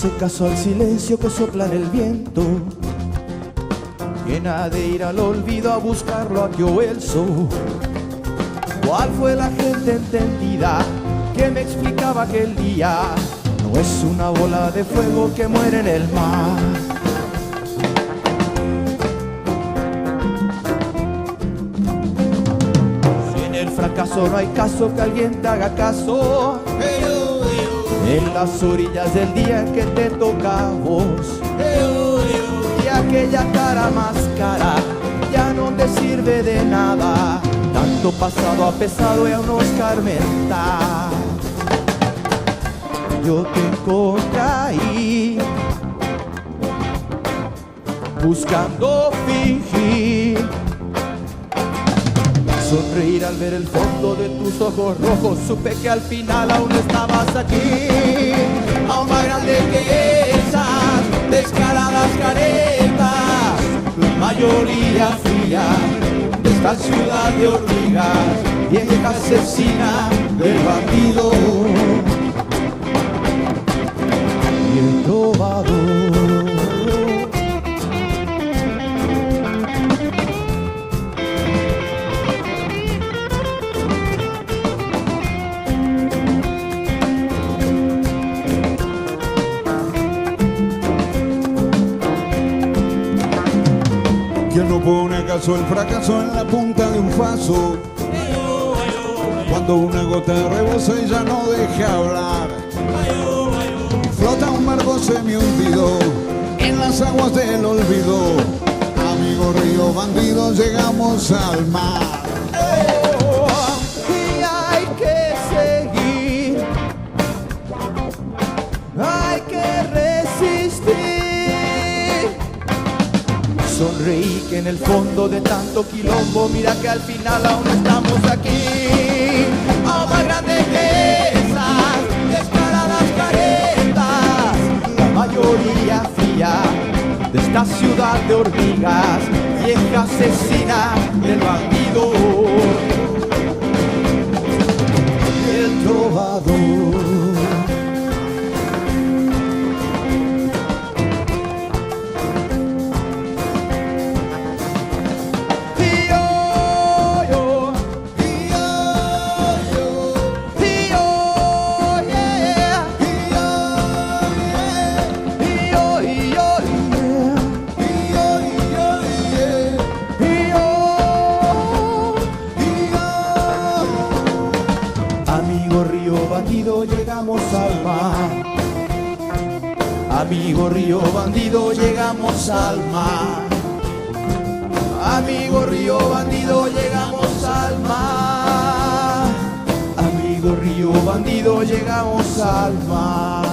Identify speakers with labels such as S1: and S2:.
S1: hace caso al silencio que sopla en el viento. Llena de ir al olvido a buscarlo aquí o elso. ¿Cuál fue la gente entendida que me explicaba aquel día? No es una bola de fuego que muere en el mar. Si en el fracaso no hay caso que alguien te haga caso, en las orillas del día en que te toca a vos, y aquella cara más cara ya no te sirve de nada. Tanto pasado ha pesado y aún no escarmentar. Yo te encontré ahí, buscando fingir, sonreír al ver el fondo de tus ojos rojos. Supe que al final aún estabas aquí, aún más grande que esas descaradas caretas, la mayoría fría de esta ciudad de hormigas, vieja asesina del bandido y el trovador.
S2: ¿Quién no pone caso el fracaso en la punta de un vaso? Cuando una gota rebosa y ya no deja hablar. Flota un barco semi-hundido en las aguas del olvido. Amigo río bandido, llegamos al mar.
S1: Y hay que seguir, hay que resistir. Sonreí que en el fondo de tanto quilombo, mira que al final aún estamos aquí, aún más grande que esas descaradas caretas, la mayoría fría de esta ciudad de hormigas, vieja asesina del bandido y el trovador. Amigo río bandido, llegamos al mar. Amigo río bandido, llegamos al mar. Amigo río bandido, llegamos al mar. Amigo río bandido, llegamos al mar.